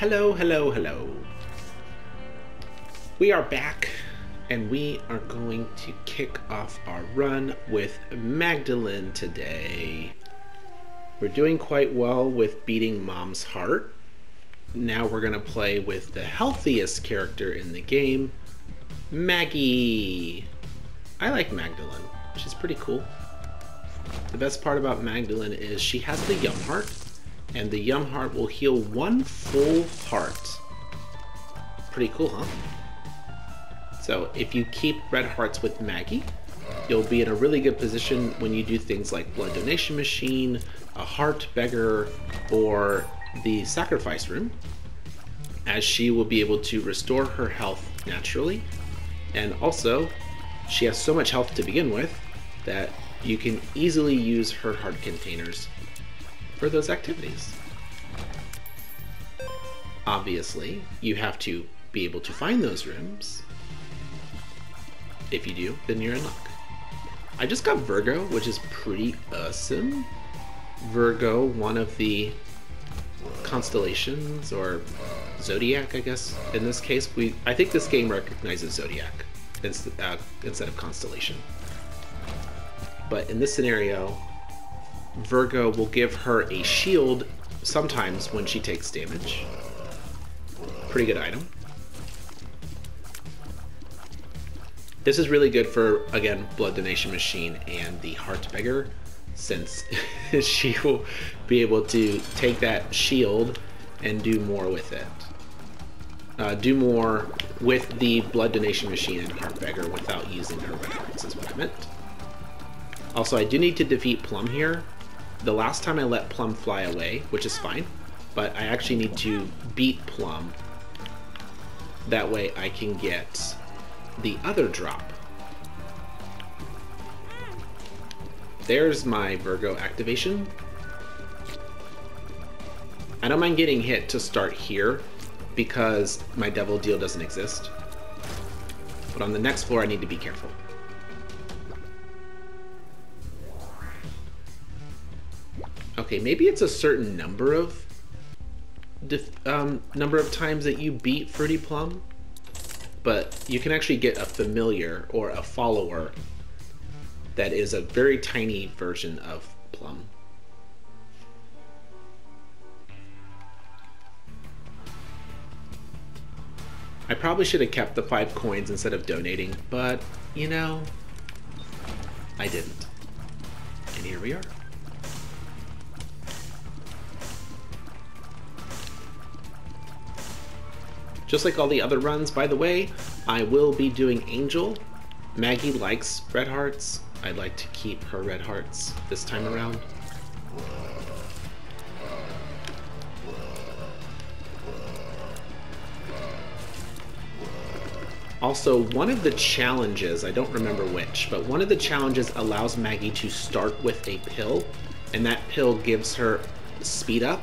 Hello, hello, hello. We are back, and we are going to kick off our run with Magdalene today. We're doing quite well with beating Mom's heart. Now we're going to play with the healthiest character in the game, Maggie. I like Magdalene. She's pretty cool. The best part about Magdalene is she has the Yum Heart, and the Yum Heart will heal one full heart. Pretty cool, huh? So if you keep red hearts with Maggie, you'll be in a really good position when you do things like Blood Donation Machine, a Heart Beggar, or the Sacrifice Room, as she will be able to restore her health naturally. And also, she has so much health to begin with that you can easily use her heart containers for those activities. Obviously, you have to be able to find those rooms. If you do, then you're in luck. I just got Virgo, which is pretty awesome. Virgo, one of the constellations, or zodiac, I guess. In this case, I think this game recognizes zodiac instead of constellation. But in this scenario, Virgo will give her a shield sometimes when she takes damage. Pretty good item. This is really good for, again, Blood Donation Machine and the Heart Beggar, since she will be able to take that shield and do more with it. Do more with the Blood Donation Machine and Heart Beggar without using her red hearts, is what I meant. Also, I do need to defeat Plum here. The last time I let Plum fly away, which is fine, but I actually need to beat Plum. That way I can get the other drop. There's my Virgo activation. I don't mind getting hit to start here because my Devil Deal doesn't exist. But on the next floor I need to be careful. Okay, maybe it's a certain number of times that you beat Fruity Plum, but you can actually get a familiar or a follower that is a very tiny version of Plum. I probably should have kept the 5 coins instead of donating, but you know, I didn't. And here we are. Just like all the other runs, by the way, I will be doing Angel. Maggie likes red hearts. I'd like to keep her red hearts this time around. Also, one of the challenges, I don't remember which, but one of the challenges allows Maggie to start with a pill, and that pill gives her speed up.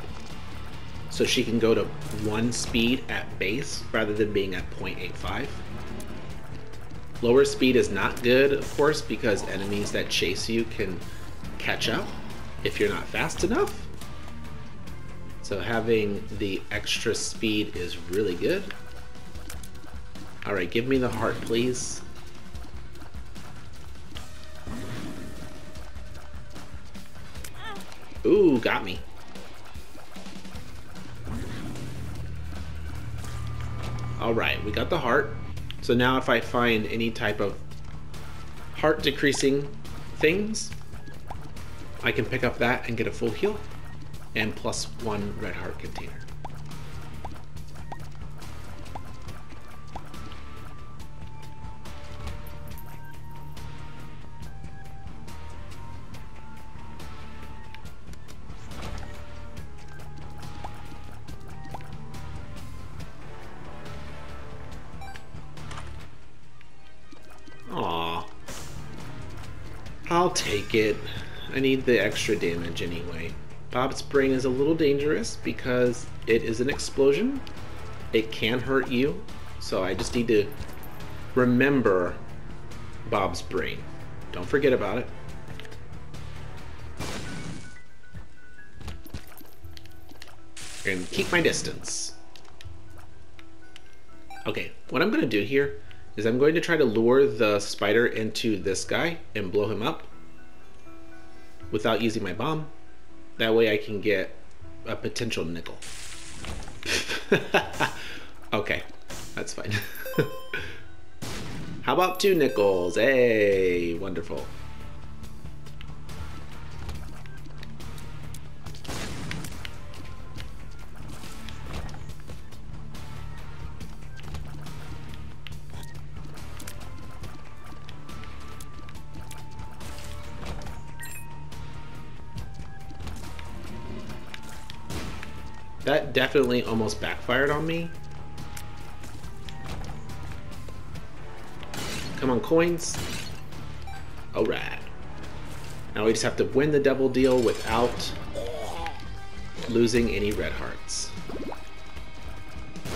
So she can go to 1 speed at base rather than being at 0.85. Lower speed is not good, of course, because enemies that chase you can catch up if you're not fast enough. So having the extra speed is really good. Alright, give me the heart, please. Ooh, got me. Alright, we got the heart. So now if I find any type of heart decreasing things, I can pick up that and get a full heal and plus 1 red heart container. Aw. I'll take it. I need the extra damage anyway. Bob's Brain is a little dangerous because it is an explosion. It can hurt you, so I just need to remember Bob's Brain. Don't forget about it. And keep my distance. Okay, what I'm going to do here is I'm going to try to lure the spider into this guy and blow him up without using my bomb. That way I can get a potential nickel. Okay, that's fine. How about 2 nickels? Hey, wonderful. That definitely almost backfired on me. Come on, coins. Alright. Now we just have to win the devil deal without losing any red hearts.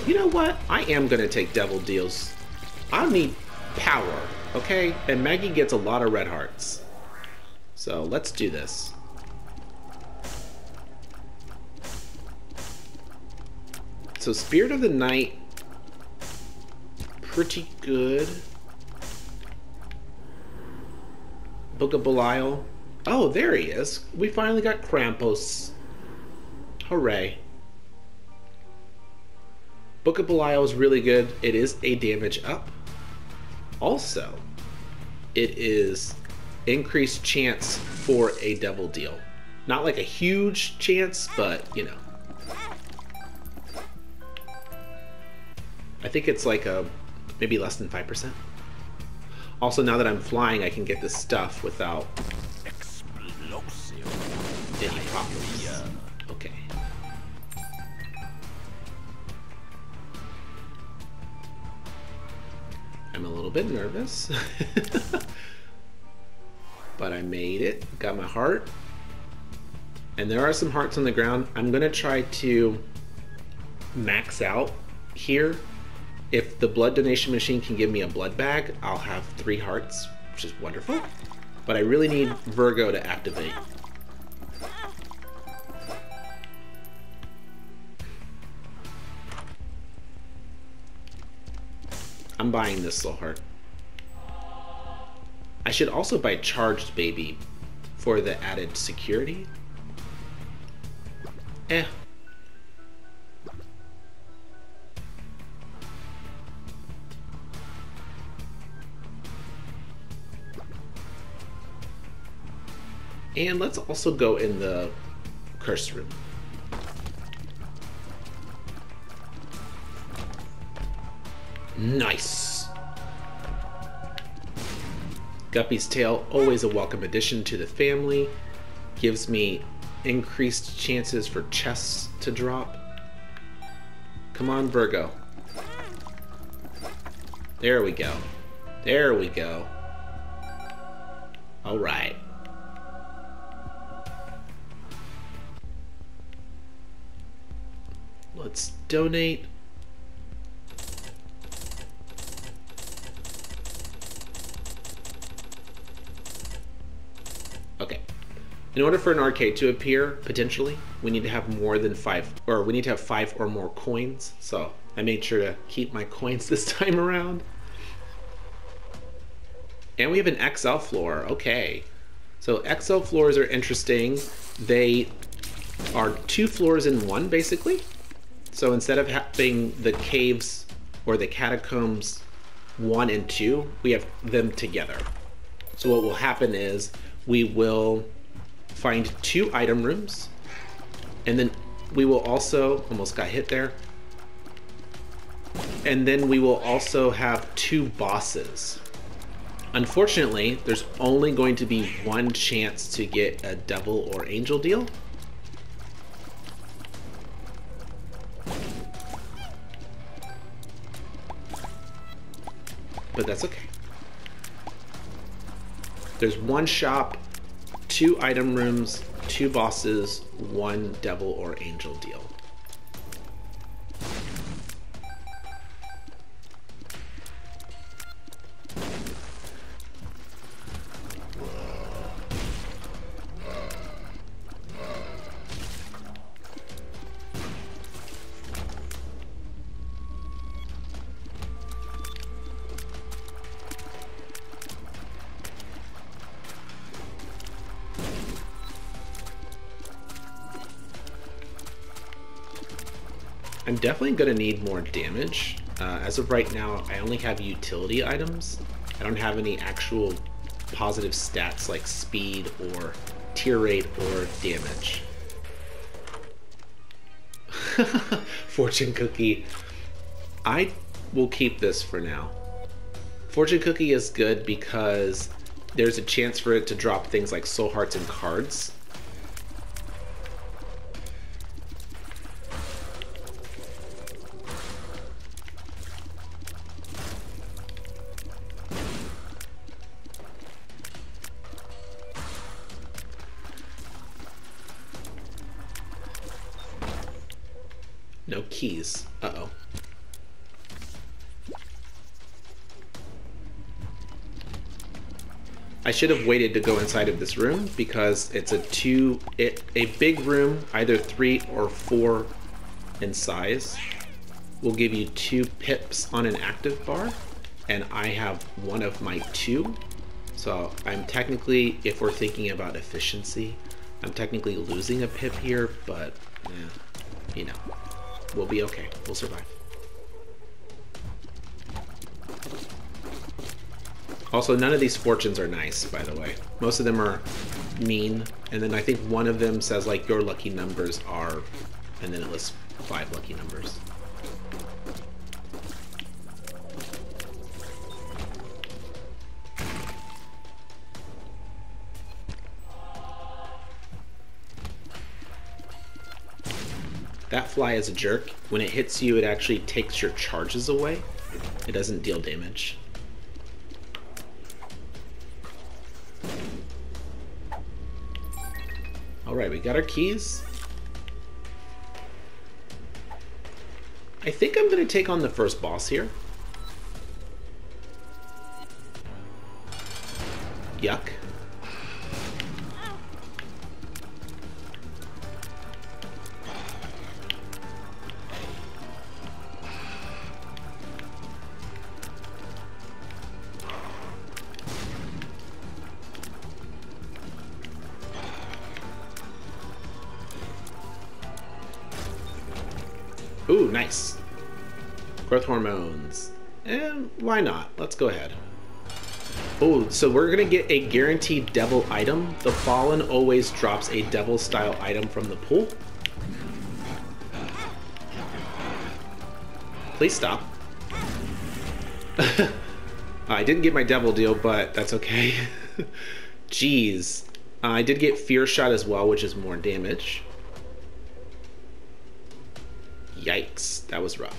You know what? I am going to take devil deals. I need power, okay? And Maggie gets a lot of red hearts. So let's do this. So Spirit of the Night, pretty good. Book of Belial. Oh, there he is. We finally got Krampus. Hooray. Book of Belial is really good. It is a damage up. Also, it is increased chance for a devil deal. Not like a huge chance, but you know. I think it's like a maybe less than 5%. Also, now that I'm flying, I can get this stuff without any problems. Okay. I'm a little bit nervous. But I made it. Got my heart. And there are some hearts on the ground. I'm going to try to max out here. If the blood donation machine can give me a blood bag, I'll have 3 hearts, which is wonderful. But I really need Virgo to activate. I'm buying this soul heart. I should also buy Charged Baby for the added security. And let's also go in the curse room. Nice. Guppy's Tail, always a welcome addition to the family. Gives me increased chances for chests to drop. Come on, Virgo. There we go. There we go. All right. Let's donate. Okay. In order for an arcade to appear, potentially, we need to have more than 5, or we need to have 5 or more coins. So I made sure to keep my coins this time around. And we have an XL floor. Okay. So XL floors are interesting. They are 2 floors in one, basically. So instead of having the caves or the catacombs 1 and 2, we have them together. So what will happen is we will find 2 item rooms, and then we will also, almost got hit there, and then we will also have 2 bosses. Unfortunately, there's only going to be 1 chance to get a devil or angel deal. But that's okay. There's 1 shop, 2 item rooms, 2 bosses, 1 devil or angel deal. I'm definitely going to need more damage. As of right now, I only have utility items. I don't have any actual positive stats like speed or tier rate or damage. Fortune cookie. I will keep this for now. Fortune cookie is good because there's a chance for it to drop things like soul hearts and cards. No keys. Uh-oh. I should have waited to go inside of this room because it's a big room, either 3 or 4 in size, will give you 2 pips on an active bar, and I have one of my 2. So I'm technically, if we're thinking about efficiency, I'm technically losing a pip here, but you know, we'll be okay. We'll survive. Also, none of these fortunes are nice, by the way. Most of them are mean, and then I think one of them says like your lucky numbers are, and then it lists 5 lucky numbers. That fly is a jerk. When it hits you, it actually takes your charges away. It doesn't deal damage. Alright, we got our keys. I think I'm going to take on the first boss here. Yuck. Ooh, nice. Growth hormones. And why not? Let's go ahead. Oh, so we're gonna get a guaranteed devil item. The Fallen always drops a devil style item from the pool. Please stop. I didn't get my devil deal, but that's okay. Jeez. I did get fear shot as well, which is more damage. Yikes, that was rough.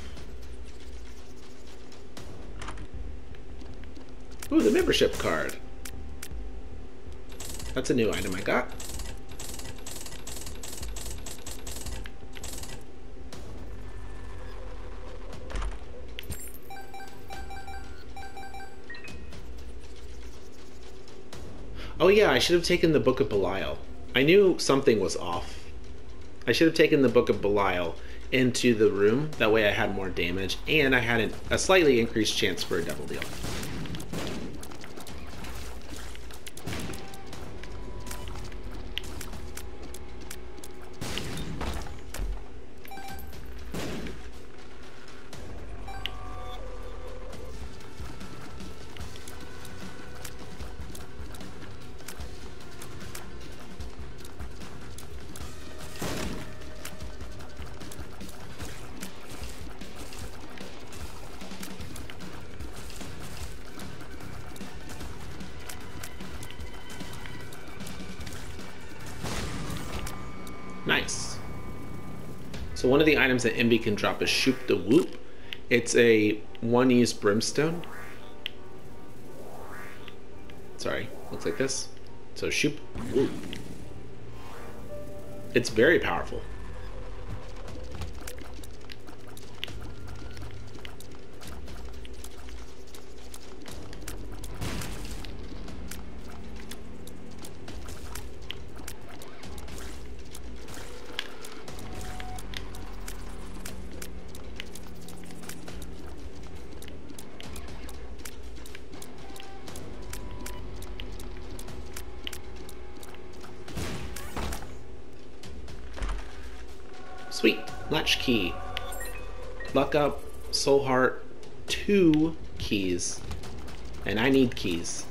Ooh, the membership card. That's a new item I got. Oh yeah, I should have taken the Book of Belial. I knew something was off. I should have taken the Book of Belial into the room. That way I had more damage, and I had a slightly increased chance for a double deal. Nice. So one of the items that Envy can drop is Shoop the Whoop. It's a one-use brimstone. Sorry, looks like this. So Shoop Whoop. It's very powerful. Sweet, latch key. Luck up, soul heart, 2 keys. And I need keys.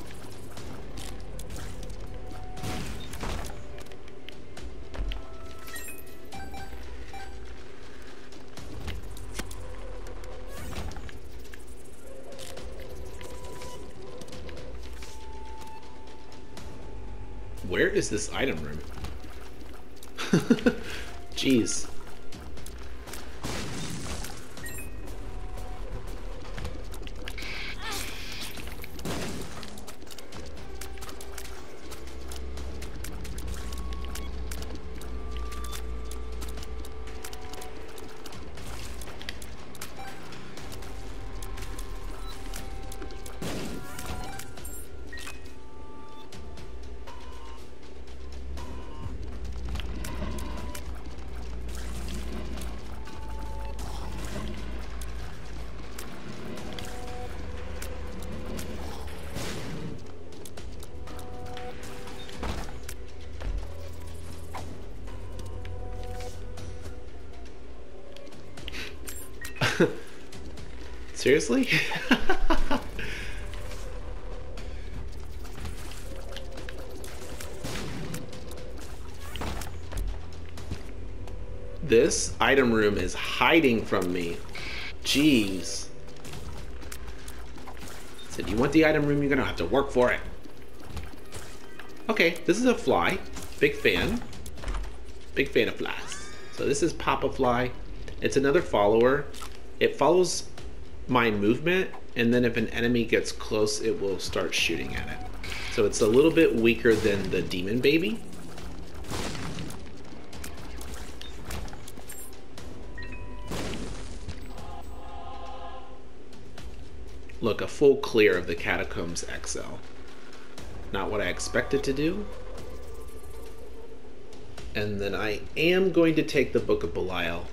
Where is this item room? Jeez. Seriously? This item room is hiding from me. Jeez. Said, you want the item room, you're gonna have to work for it. Okay, this is a fly. Big fan. Big fan of flies. So this is Papa Fly. It's another follower. It follows my movement, and then if an enemy gets close, it will start shooting at it. So it's a little bit weaker than the demon baby. Look, a full clear of the Catacombs XL. Not what I expected to do. And then I am going to take the Book of Belial.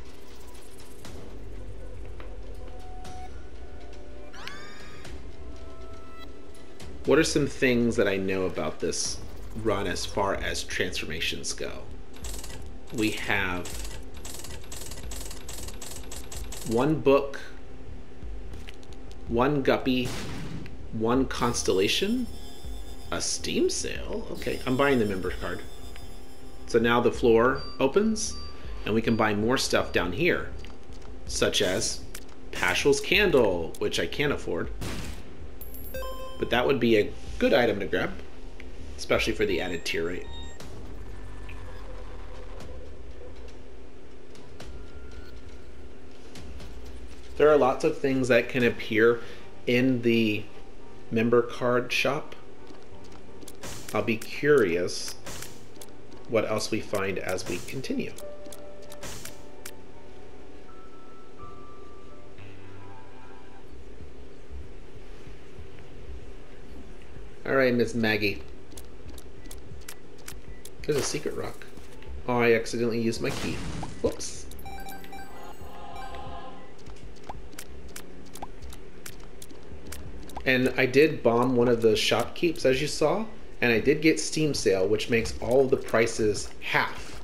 What are some things that I know about this run as far as transformations go? We have 1 book, 1 guppy, 1 constellation, a Steam sale. Okay, I'm buying the member card. So now the floor opens and we can buy more stuff down here, such as Paschal's Candle, which I can't afford. But that would be a good item to grab, especially for the added tier rate. There are lots of things that can appear in the member card shop. I'll be curious what else we find as we continue. All right, Miss Maggie. There's a secret rock. Oh, I accidentally used my key. Whoops. And I did bomb one of the shopkeepers, as you saw, and I did get Steam sale, which makes all of the prices half.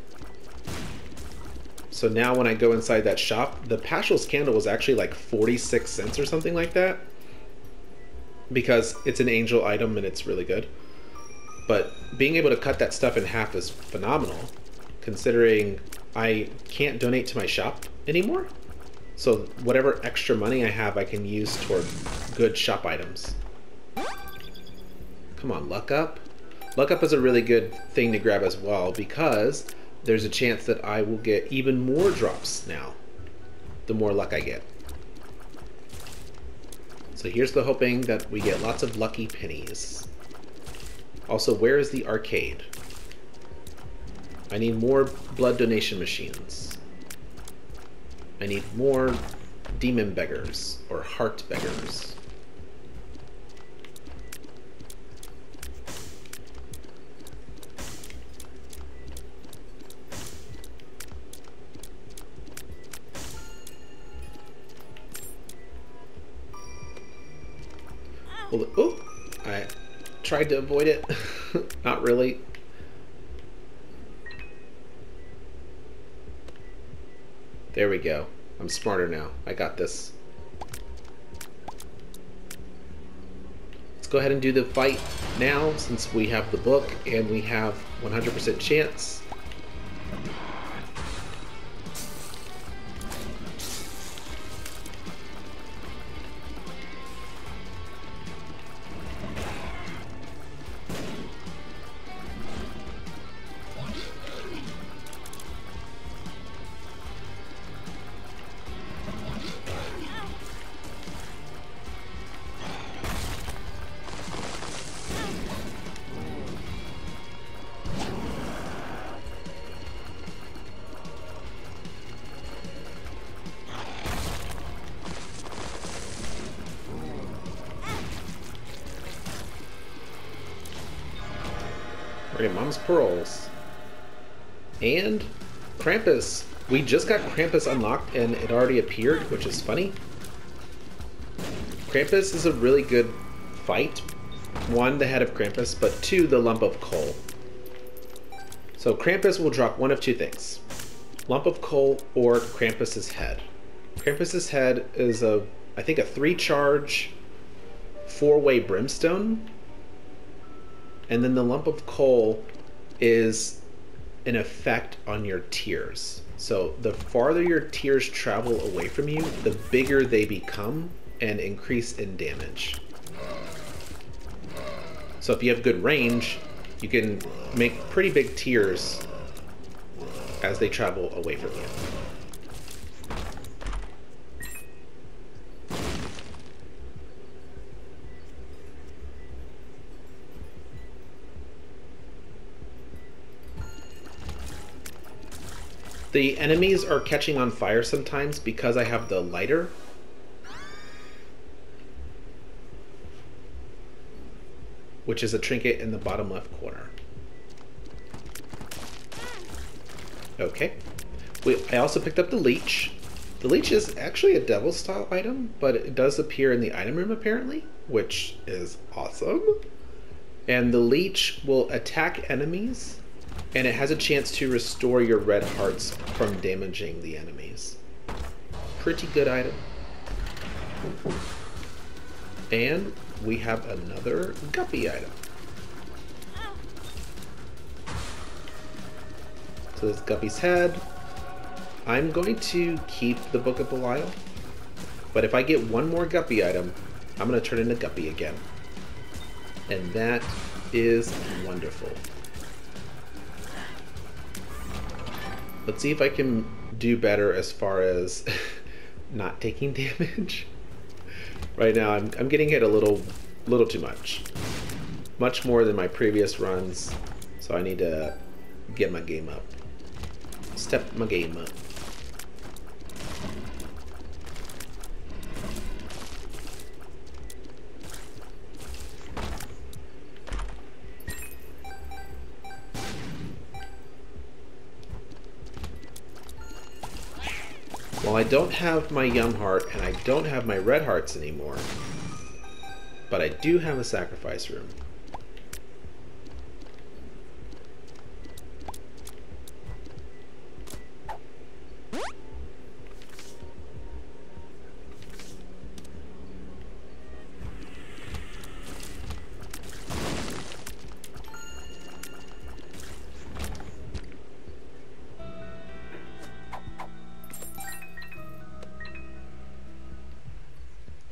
So now when I go inside that shop, the Paschal's Candle was actually like 46 cents or something like that, because it's an angel item and it's really good. But being able to cut that stuff in half is phenomenal, considering I can't donate to my shop anymore. So whatever extra money I have, I can use toward good shop items. Come on, luck up. Luck up is a really good thing to grab as well, because there's a chance that I will get even more drops now, the more luck I get. So here's the hoping that we get lots of lucky pennies. Also, where is the arcade? I need more blood donation machines. I need more demon beggars or heart beggars. Well, oh, I tried to avoid it. Not really. There we go. I'm smarter now. I got this. Let's go ahead and do the fight now since we have the book and we have 100% chance. We're getting Mom's Pearls. And Krampus. We just got Krampus unlocked and it already appeared, which is funny. Krampus is a really good fight. One, the head of Krampus, but two, the lump of coal. So Krampus will drop one of two things. Lump of coal or Krampus's head. Krampus's head is I think a 3-charge 4-way brimstone. And then the lump of coal is an effect on your tears. So the farther your tears travel away from you, the bigger they become and increase in damage. So if you have good range, you can make pretty big tears as they travel away from you. The enemies are catching on fire sometimes because I have the lighter. Which is a trinket in the bottom left corner. Okay. I also picked up the leech. The leech is actually a devil style item, but it does appear in the item room apparently, which is awesome. And the leech will attack enemies, and it has a chance to restore your red hearts from damaging the enemies. Pretty good item. And we have another guppy item. So this guppy's head. I'm going to keep the Book of Belial, but if I get one more guppy item, I'm going to turn into guppy again. And that is wonderful. Let's see if I can do better as far as not taking damage. Right now I'm getting hit a little too much. Much more than my previous runs, so I need to get my game up. Step my game up. Well, I don't have my Yum Heart and I don't have my Red Hearts anymore, but I do have a sacrifice room.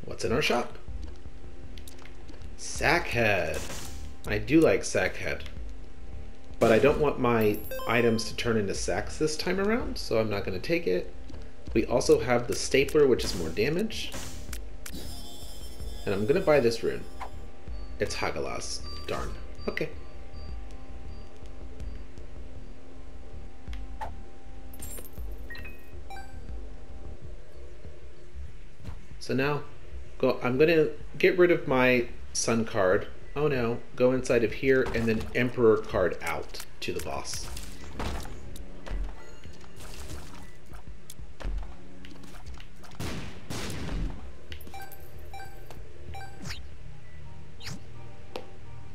What's in our shop? Sackhead. I do like Sackhead, but I don't want my items to turn into sacks this time around, so I'm not going to take it. We also have the stapler, which is more damage, and I'm going to buy this rune. It's Hagalas. Darn. Okay. So now I'm going to get rid of my Sun card. Oh no, go inside of here and then Emperor card out to the boss.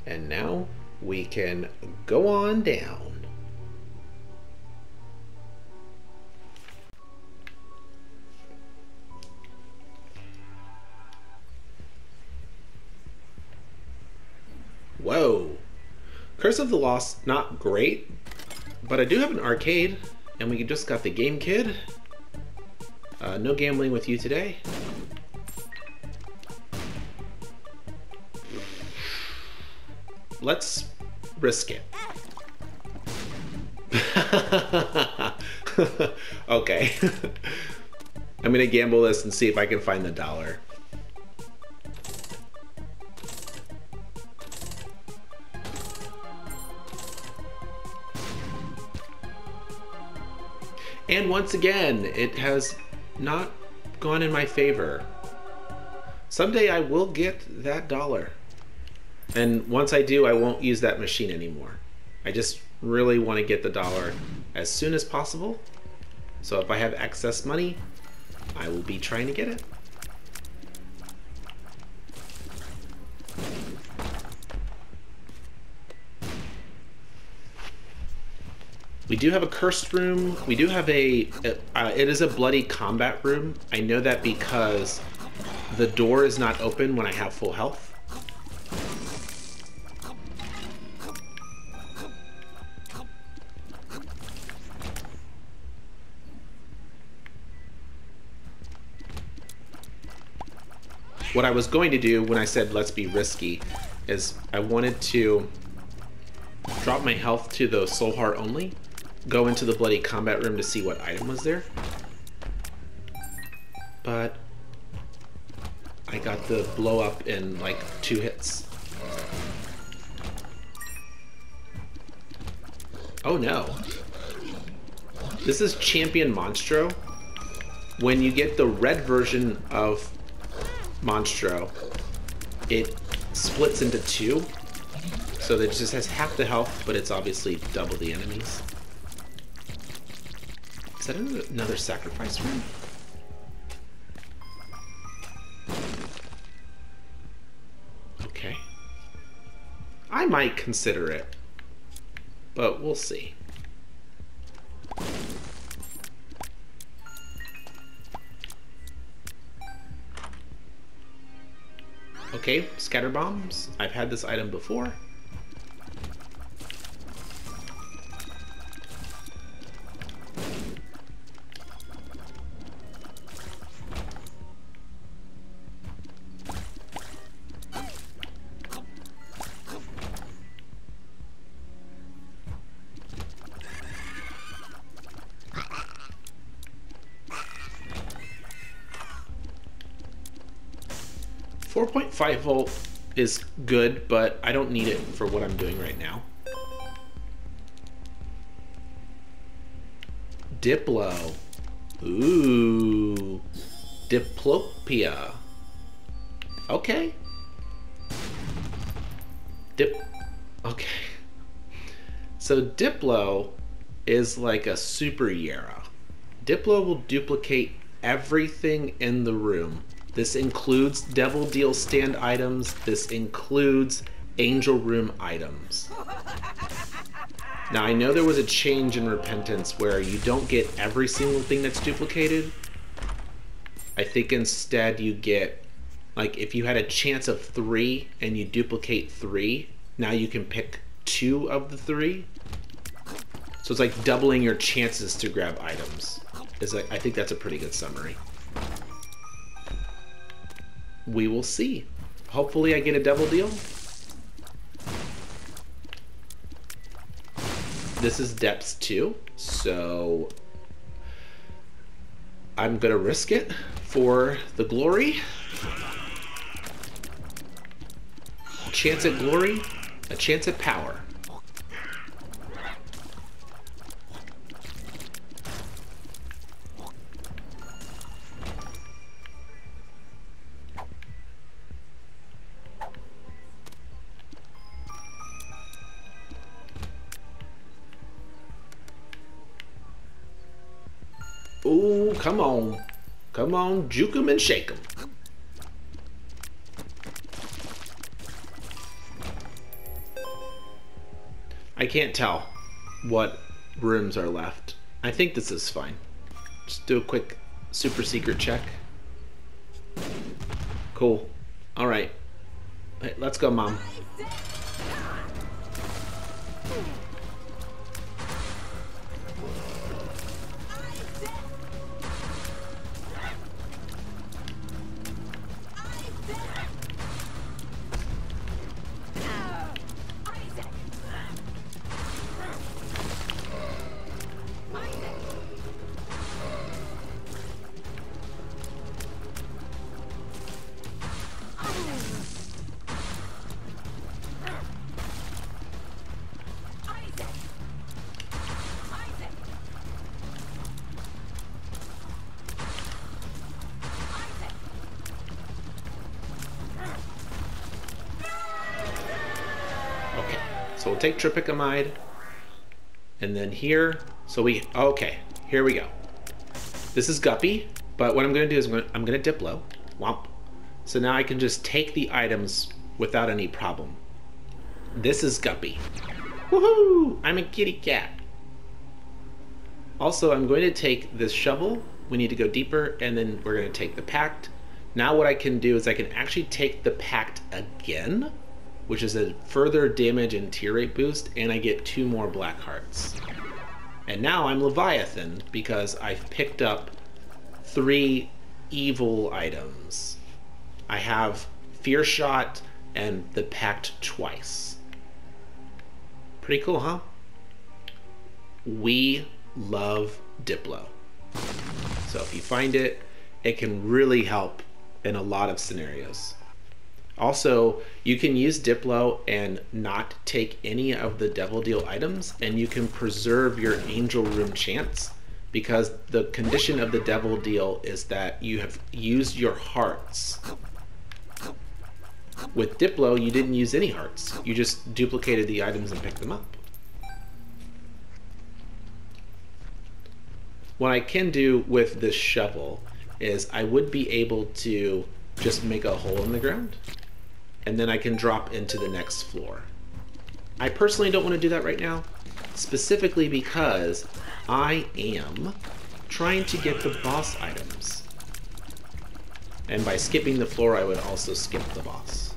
And now we can go on down. Curse of the Lost, not great, but I do have an arcade, and we just got the Game Kid. No gambling with you today. Let's risk it. Okay. I'm gonna gamble this and see if I can find the dollar. And once again, it has not gone in my favor. Someday I will get that dollar. And once I do, I won't use that machine anymore. I just really want to get the dollar as soon as possible. So if I have excess money, I will be trying to get it. We do have a cursed room. We do have it is a bloody combat room. I know that because the door is not open when I have full health. What I was going to do when I said let's be risky is I wanted to drop my health to the soul heart only, go into the bloody combat room to see what item was there. But I got the blow up in like 2 hits. Oh no. This is Champion Monstro. When you get the red version of Monstro, it splits into 2. So that it just has half the health, but it's obviously double the enemies. Is that another sacrifice room? Okay. I might consider it, but we'll see. Okay, scatter bombs. I've had this item before. .5 is good, but I don't need it for what I'm doing right now. Diplo. Ooh. Diplopia. Okay. Okay. So Diplo is like a super Yara. Diplo will duplicate everything in the room. This includes Devil Deal stand items. This includes Angel Room items. Now I know there was a change in Repentance where you don't get every single thing that's duplicated. I think instead you get, like if you had a chance of 3 and you duplicate 3, now you can pick 2 of the 3. So it's like doubling your chances to grab items. I think that's a pretty good summary. We will see. Hopefully I get a Devil Deal. This is Depths 2, so I'm gonna risk it for the glory. A chance at glory, a chance at power. Ooh, come on. Come on, juke 'em and shake 'em. I can't tell what rooms are left. I think this is fine. Just do a quick super secret check. Cool. All right. Hey, let's go, Mom. So we'll take tropicamide, and then here, okay, here we go. This is Guppy, but what I'm gonna do is I'm gonna Diplo, womp. So now I can just take the items without any problem. This is Guppy. Woohoo! I'm a kitty cat. Also, I'm going to take this shovel. We need to go deeper, and then we're going to take the pact. Now what I can do is I can actually take the pact again, which is a further damage and tier rate boost, and I get 2 more black hearts. And now I'm Leviathan because I've picked up 3 evil items. I have Fear Shot and the pact twice. Pretty cool, huh? We love Diplo. So if you find it, it can really help in a lot of scenarios. Also, you can use Diplo and not take any of the Devil Deal items, and you can preserve your Angel Room chance, because the condition of the Devil Deal is that you have used your hearts. With Diplo, you didn't use any hearts. You just duplicated the items and picked them up. What I can do with this shovel is I would be able to just make a hole in the ground, and then I can drop into the next floor. I personally don't want to do that right now, specifically because I am trying to get the boss items. And by skipping the floor, I would also skip the boss.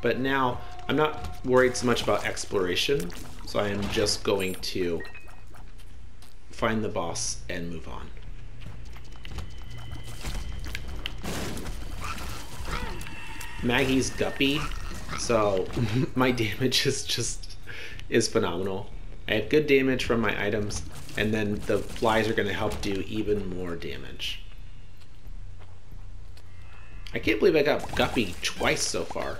But now, I'm not worried so much about exploration, so I am just going to find the boss and move on. Maggie's Guppy, so my damage is phenomenal. I have good damage from my items, and then the flies are going to help do even more damage. I can't believe I got Guppy twice so far.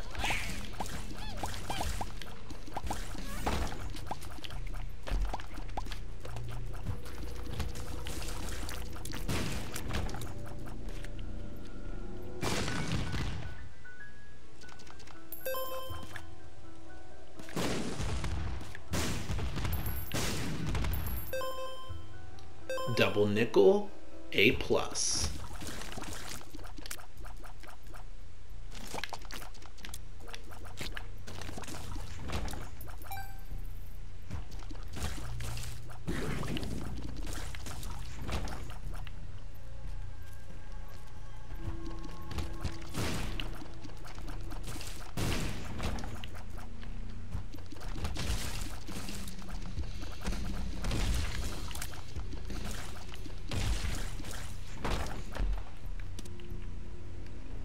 Double nickel, A+.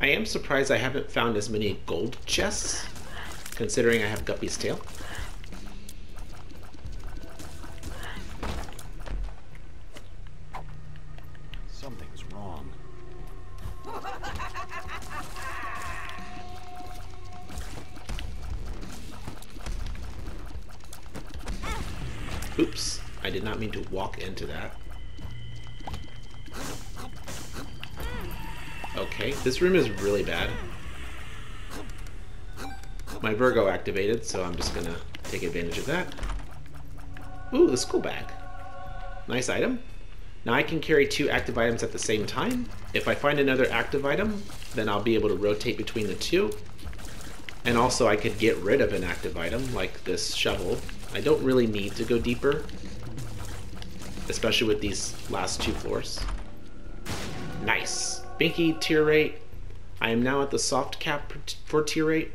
I am surprised I haven't found as many gold chests, considering I have Guppy's tail. Something's wrong. Oops, I did not mean to walk into that. Okay, this room is really bad. My Virgo activated, so I'm just gonna take advantage of that. Ooh, the school bag. Nice item. Now I can carry 2 active items at the same time. If I find another active item, then I'll be able to rotate between the 2. And also I could get rid of an active item, like this shovel. I don't really need to go deeper, especially with these last 2 floors. Nice. Binky tier rate. I am now at the soft cap for tier rate.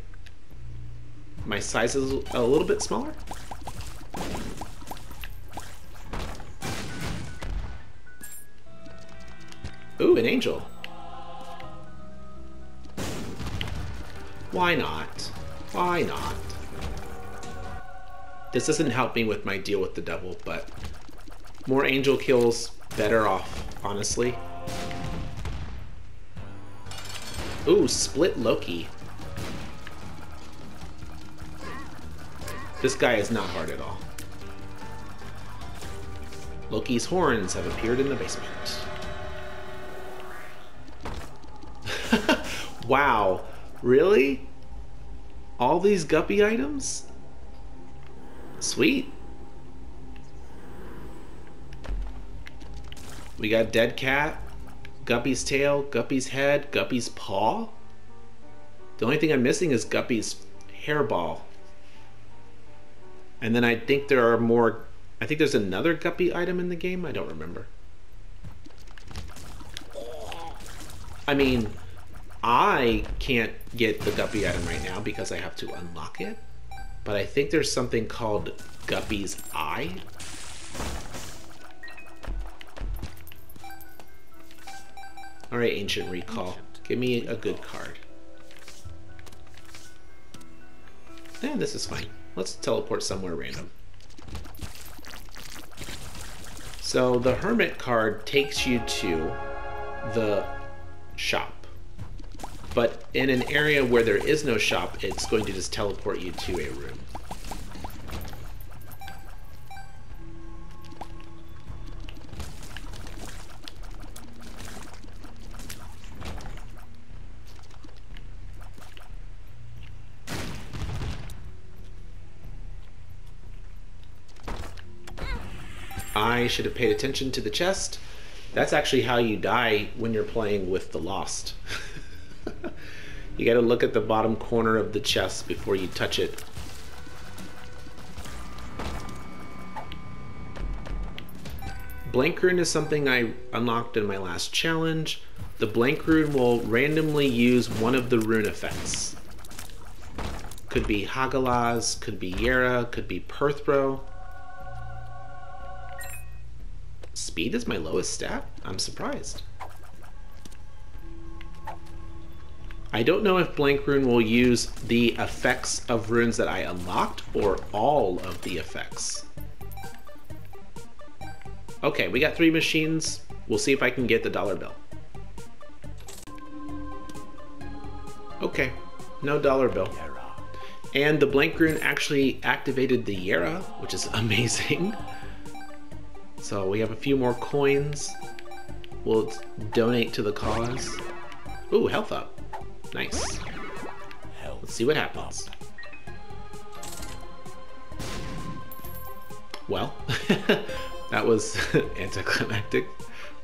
My size is a little bit smaller. Ooh, an angel. Why not? Why not? This doesn't help me with my deal with the devil, but more angel kills, better off, honestly. Ooh, split Loki. This guy is not hard at all. Loki's horns have appeared in the basement. Wow, really? All these guppy items? Sweet. We got dead cat, Guppy's tail, Guppy's head, Guppy's paw. The only thing I'm missing is Guppy's hairball. And then I think there are more. I think there's another Guppy item in the game. I don't remember. I mean, I can't get the Guppy item right now because I have to unlock it. But I think there's something called Guppy's eye. Alright, Ancient Recall. Give me a good card. And this is fine. Let's teleport somewhere random. So the Hermit card takes you to the shop. But in an area where there is no shop, it's going to just teleport you to a room. I should have paid attention to the chest. That's actually how you die when you're playing with the Lost. You gotta look at the bottom corner of the chest before you touch it. Blank Rune is something I unlocked in my last challenge. The Blank Rune will randomly use one of the rune effects. Could be Hagalaz, could be Yera, could be Perthro. Speed is my lowest stat? I'm surprised. I don't know if Blank Rune will use the effects of runes that I unlocked or all of the effects. Okay, we got 3 machines. We'll see if I can get the dollar bill. Okay, no dollar bill. And the Blank Rune actually activated the Yera, which is amazing. So we have a few more coins. We'll donate to the cause. Ooh, health up. Nice. Let's see what happens. Well, that was anticlimactic.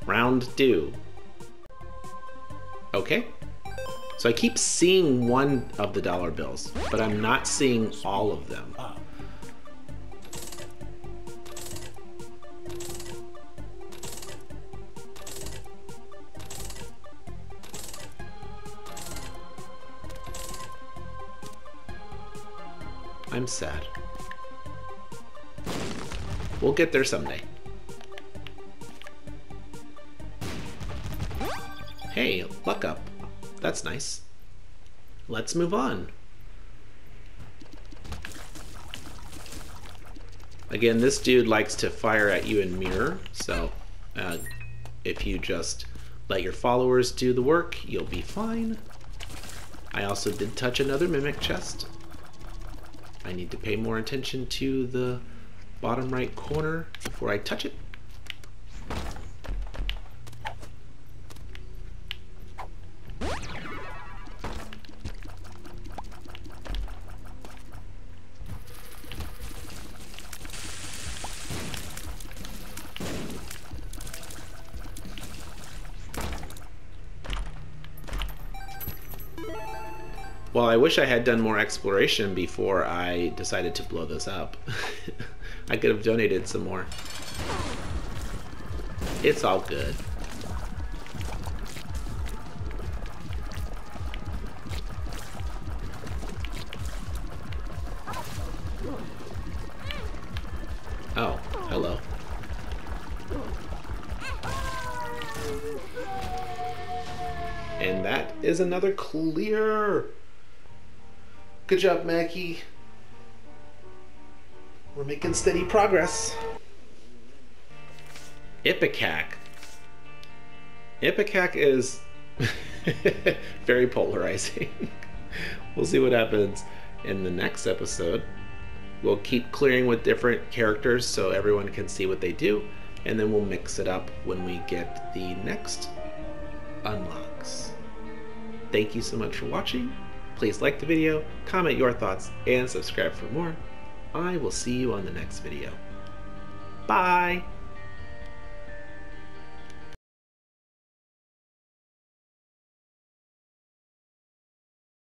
Round 2. Okay. So I keep seeing one of the dollar bills, but I'm not seeing all of them. I'm sad. We'll get there someday. Hey, luck up. That's nice. Let's move on. Again, this dude likes to fire at you and mirror, so if you just let your followers do the work, you'll be fine. I also did touch another mimic chest. I need to pay more attention to the bottom right corner before I touch it. Well, I wish I had done more exploration before I decided to blow this up. I could have donated some more. It's all good. Oh, hello. And that is another clear. Good job, Maggie. We're making steady progress. Ipecac. Ipecac is very polarizing. We'll see what happens in the next episode. We'll keep clearing with different characters so everyone can see what they do, and then we'll mix it up when we get the next unlocks. Thank you so much for watching. Please like the video, comment your thoughts, and subscribe for more. I will see you on the next video. Bye!